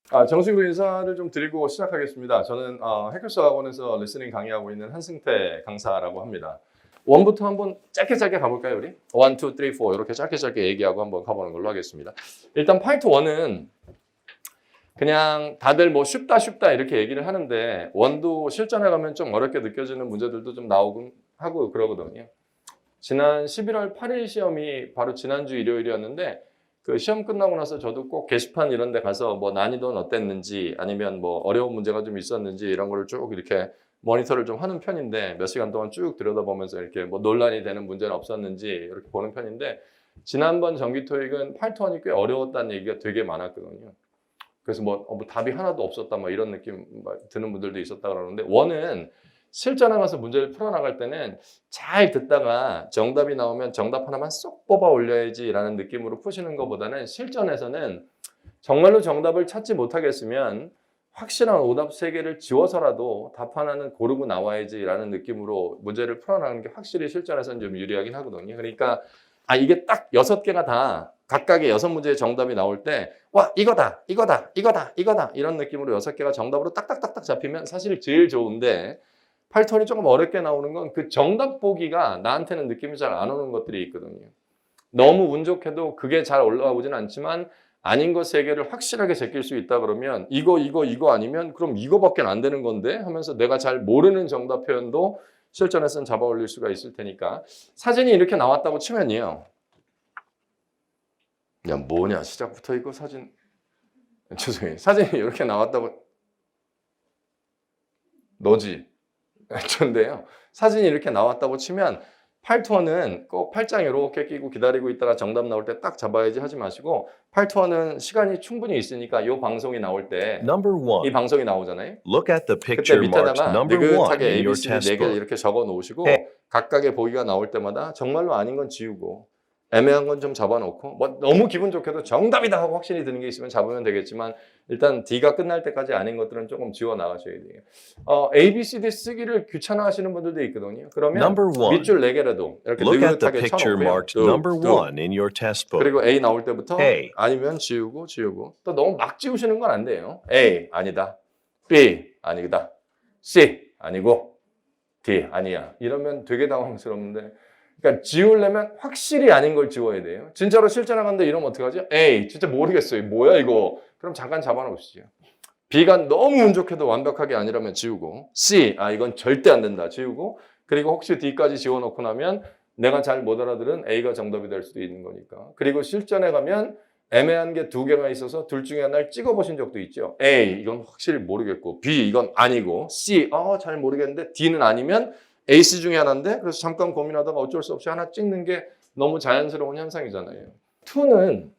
정식으로 인사를 좀 드리고 시작하겠습니다. 저는 해커스 학원에서 리스닝 강의하고 있는 한승태 강사라고 합니다. 원부터 한번 짧게 가볼까요, 우리? 1, 2, 3, 4 이렇게 짧게 얘기하고 한번 가보는 걸로 하겠습니다. 일단 파트 1은 그냥 다들 뭐 쉽다 이렇게 얘기를 하는데 원도 실전에 가면 좀 어렵게 느껴지는 문제들도 좀 나오곤 하고 그러거든요. 지난 11월 8일 시험이 바로 지난주 일요일이었는데 그 시험 끝나고 나서 저도 꼭 게시판 이런 데 가서 뭐 난이도는 어땠는지 아니면 뭐 어려운 문제가 좀 있었는지 이런 거를 쭉 이렇게 모니터를 좀 하는 편인데 몇 시간 동안 쭉 들여다보면서 이렇게 뭐 논란이 되는 문제는 없었는지 이렇게 보는 편인데 지난번 정기 토익은 8토원이 꽤 어려웠다는 얘기가 되게 많았거든요. 그래서 뭐 답이 하나도 없었다 뭐 이런 느낌 드는 분들도 있었다 그러는데 원은 실전에 가서 문제를 풀어나갈 때는 잘 듣다가 정답이 나오면 정답 하나만 쏙 뽑아 올려야지 라는 느낌으로 푸시는 것보다는 실전에서는 정말로 정답을 찾지 못하겠으면 확실한 오답 3개를 지워서라도 답 하나는 고르고 나와야지 라는 느낌으로 문제를 풀어나가는 게 확실히 실전에서는 좀 유리하긴 하거든요. 그러니까 이게 딱 6개가 다 각각의 6문제의 정답이 나올 때 와 이거다 이런 느낌으로 6개가 정답으로 딱딱딱딱 잡히면 사실 제일 좋은데 8톤이 조금 어렵게 나오는 건 그 정답 보기가 나한테는 느낌이 잘 안 오는 것들이 있거든요. 너무 운 좋게도 그게 잘 올라와 보진 않지만 아닌 것 3개를 확실하게 제낄 수 있다 그러면 이거 아니면 그럼 이거밖에 안 되는 건데 하면서 내가 잘 모르는 정답 표현도 실전에서는 잡아 올릴 수가 있을 테니까 사진이 이렇게 나왔다고 치면요. 야 뭐냐 시작부터 이거 사진 죄송해요. 사진이 이렇게 나왔다고 너지 전데요. 사진이 이렇게 나왔다고 치면 8투어는 꼭 팔짱 이렇게 끼고 기다리고 있다가 정답 나올 때 딱 잡아야지 하지 마시고 8투어는 시간이 충분히 있으니까 이 방송이 나올 때 이 방송이 나오잖아요. Look at the 그때 picture marked 밑에다가 number 1 느긋하게 in your ABCD test 4개를 book. 이렇게 적어 놓으시고 네. 각각의 보기가 나올 때마다 정말로 아닌 건 지우고 애매한 건 좀 잡아놓고 뭐 너무 기분 좋게도 정답이다 하고 확신이 드는 게 있으면 잡으면 되겠지만 일단 D가 끝날 때까지 아닌 것들은 조금 지워 나가셔야 돼요. ABCD 쓰기를 귀찮아하시는 분들도 있거든요. 그러면 Number 1. 밑줄 4개라도 이렇게 Look at the 느긋하게 picture 쳐놓고요. marked number 1 in your test book. 그리고 A 나올 때부터 A. 아니면 지우고 또 너무 막 지우시는 건 안 돼요. A 아니다. B 아니다. C 아니고 D 아니야. 이러면 되게 당황스럽는데 그러니까 지우려면 확실히 아닌 걸 지워야 돼요. 진짜로 실전 나갔는데 이러면 어떡하지? A 진짜 모르겠어요. 뭐야 이거. 그럼 잠깐 잡아놓으시죠. B가 너무 운 좋게도 완벽하게 아니라면 지우고 C 이건 절대 안 된다. 지우고 그리고 혹시 D까지 지워놓고 나면 내가 잘 못 알아들은 A가 정답이 될 수도 있는 거니까. 그리고 실전에 가면 애매한 게 2개가 있어서 둘 중에 하나를 찍어보신 적도 있죠. A 이건 확실히 모르겠고 B 이건 아니고 C 잘 모르겠는데 D는 아니면 A, C 중에 하나인데 그래서 잠깐 고민하다가 어쩔 수 없이 하나 찍는 게 너무 자연스러운 현상이잖아요. 2는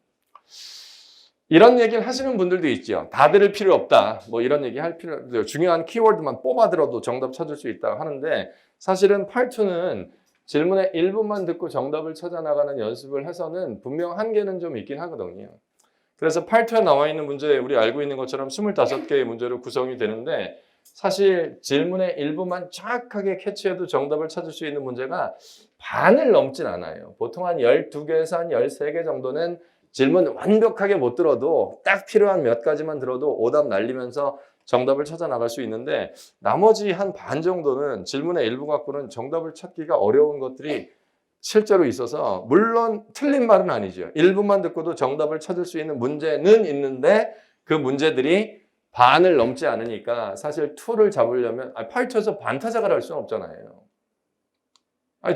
이런 얘기를 하시는 분들도 있죠. 다 들을 필요 없다. 뭐 이런 얘기 할 필요 없어요. 중요한 키워드만 뽑아들어도 정답 찾을 수 있다 하는데 사실은 8-2는 질문의 일부만 듣고 정답을 찾아 나가는 연습을 해서는 분명 한계는 좀 있긴 하거든요. 그래서 8-2에 나와 있는 문제 우리 알고 있는 것처럼 25개의 문제로 구성이 되는데 사실 질문의 일부만 정확하게 캐치해도 정답을 찾을 수 있는 문제가 반을 넘진 않아요. 보통 한 12개에서 한 13개 정도는 질문 완벽하게 못 들어도 딱 필요한 몇 가지만 들어도 오답 날리면서 정답을 찾아 나갈 수 있는데 나머지 한 반 정도는 질문의 일부 갖고는 정답을 찾기가 어려운 것들이 실제로 있어서 물론 틀린 말은 아니죠. 일부만 듣고도 정답을 찾을 수 있는 문제는 있는데 그 문제들이 반을 넘지 않으니까 사실 2를 잡으려면 8-2에서 반타작을 할 수는 없잖아요.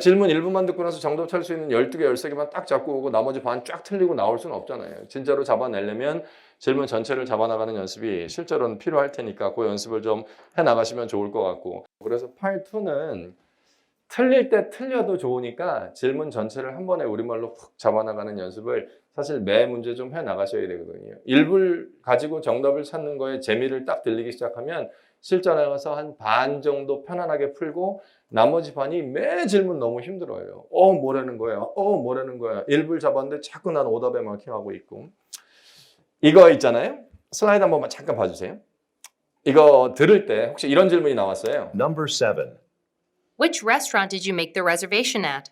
질문 일부만 듣고 나서 정답 찾을 수 있는 12개, 13개만 딱 잡고 오고 나머지 반 쫙 틀리고 나올 수는 없잖아요. 진짜로 잡아내려면 질문 전체를 잡아나가는 연습이 실제로는 필요할 테니까 그 연습을 좀 해나가시면 좋을 것 같고 그래서 8-2는 틀릴 때 틀려도 좋으니까 질문 전체를 한 번에 우리말로 푹 잡아나가는 연습을 사실 매 문제 좀 해나가셔야 되거든요. 일부를 가지고 정답을 찾는 거에 재미를 딱 들리기 시작하면 실전에 가서 한 반 정도 편안하게 풀고 나머지 반이 매 질문 너무 힘들어요. 뭐라는 거야? 뭐라는 거야? 일부를 잡았는데 자꾸 난 오답에 마킹하고 있고. 이거 있잖아요. 슬라이드 한 번만 잠깐 봐주세요. 이거 들을 때 혹시 이런 질문이 나왔어요. Number 7. Which restaurant did you make the reservation at?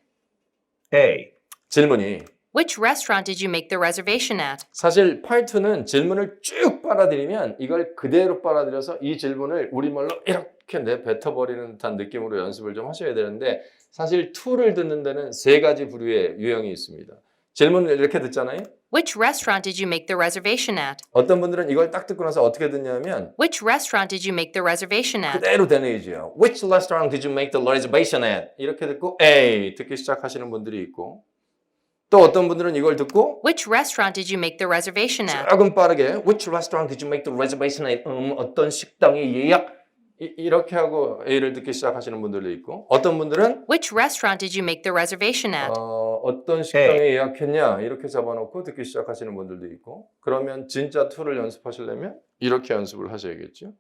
A. 질문이 Which restaurant did you make the reservation at? 사실 part2는 질문을 쭉 빨아들이면 이걸 그대로 빨아들여서 이 질문을 우리말로 이렇게 내뱉어버리는 듯한 느낌으로 연습을 좀 하셔야 되는데 사실 2를 듣는 데는 3가지 부류의 유형이 있습니다. 질문을 이렇게 듣잖아요. Which restaurant did you make the reservation at? 어떤 분들은 이걸 딱 듣고 나서 어떻게 듣냐면 Which restaurant did you make the reservation at? 그대로 되뇌이죠. Which restaurant did you make the reservation at? 이렇게 듣고 A 듣기 시작하시는 분들이 있고 또 어떤 분들은 이걸 듣고 Which restaurant did you make the reservation at? 조금 빠르게 Which restaurant did you make the reservation at? 어떤 식당에 예약? 이렇게 하고 A를 듣기 시작하시는 분들도 있고 어떤 분들은 Which restaurant did you make the reservation at? 어떤 식당에 예약했냐? 이렇게 잡아놓고 듣기 시작하시는 분들도 있고 그러면 진짜 2를 연습하시려면 이렇게 연습을 하셔야겠죠.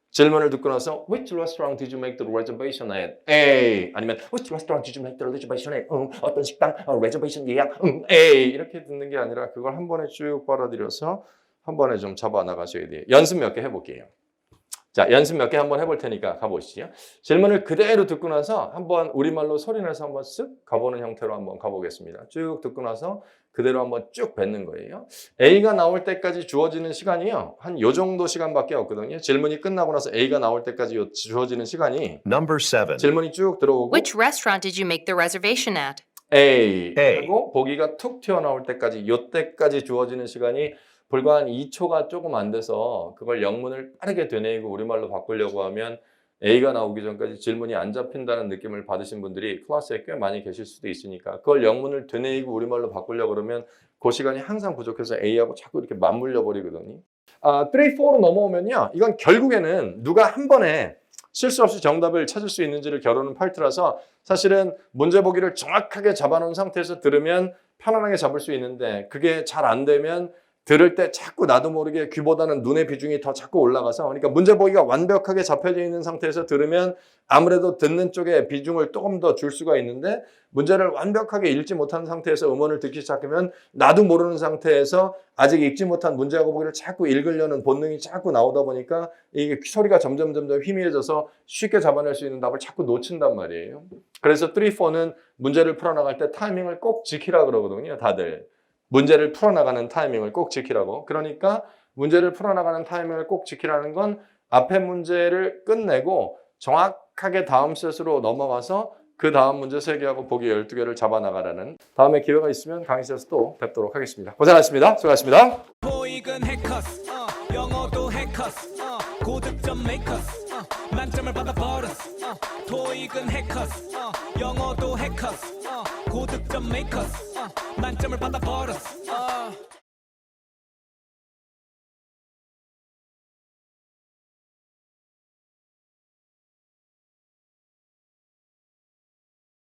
질문을 듣고 나서 Which restaurant did you make the reservation at? A 아니면 Which restaurant did you make the reservation at? 어떤 식당 reservation 예약? A 이렇게 듣는 게 아니라 그걸 한 번에 쭉 빨아들여서 한 번에 좀 잡아 나가셔야 돼요. 연습 몇 개 해볼게요. 자, 연습 몇 개 한번 해볼 테니까 가보시죠. 질문을 그대로 듣고 나서 한번 우리말로 소리내서 한번 쓱 가보는 형태로 한번 가보겠습니다. 쭉 듣고 나서 그대로 한번 쭉 뱉는 거예요. A가 나올 때까지 주어지는 시간이요. 한 요 정도 시간밖에 없거든요. 질문이 끝나고 나서 A가 나올 때까지 주어지는 시간이 Number 7. 질문이 쭉 들어오고 Which restaurant did you make the reservation at? A A. 하고 보기가 툭 튀어나올 때까지 요때까지 주어지는 시간이 불과 한 2초가 조금 안 돼서 그걸 영문을 빠르게 되뇌이고 우리말로 바꾸려고 하면 A가 나오기 전까지 질문이 안 잡힌다는 느낌을 받으신 분들이 클래스에 꽤 많이 계실 수도 있으니까 그걸 영문을 되뇌이고 우리말로 바꾸려고 그러면 그 시간이 항상 부족해서 A하고 자꾸 이렇게 맞물려 버리거든요. 3, 4로 넘어오면요. 이건 결국에는 누가 한 번에 실수 없이 정답을 찾을 수 있는지를 겨루는 파트라서 사실은 문제 보기를 정확하게 잡아놓은 상태에서 들으면 편안하게 잡을 수 있는데 그게 잘 안 되면 들을 때 자꾸 나도 모르게 귀보다는 눈의 비중이 더 자꾸 올라가서 그러니까 문제 보기가 완벽하게 잡혀져 있는 상태에서 들으면 아무래도 듣는 쪽에 비중을 조금 더 줄 수가 있는데 문제를 완벽하게 읽지 못한 상태에서 음원을 듣기 시작하면 나도 모르는 상태에서 아직 읽지 못한 문제하고 보기를 자꾸 읽으려는 본능이 자꾸 나오다 보니까 이게 소리가 점점 희미해져서 쉽게 잡아낼 수 있는 답을 자꾸 놓친단 말이에요. 그래서 3, 4는 문제를 풀어나갈 때 타이밍을 꼭 지키라 그러거든요. 다들. 문제를 풀어나가는 타이밍을 꼭 지키라고. 그러니까 문제를 풀어나가는 타이밍을 꼭 지키라는 건 앞에 문제를 끝내고 정확하게 다음 셋으로 넘어가서 그 다음 문제 3개하고 보기 12개를 잡아나가라는 다음에 기회가 있으면 강의실에서 또 뵙도록 하겠습니다. 고생하셨습니다. 수고하셨습니다. 토익은 해커스 영어도 해커스 고득점 메이커스 만점을 받아버렸어 토익은 해커스 영어도 해커스 고득점 메이커스 만점을 받아버렸어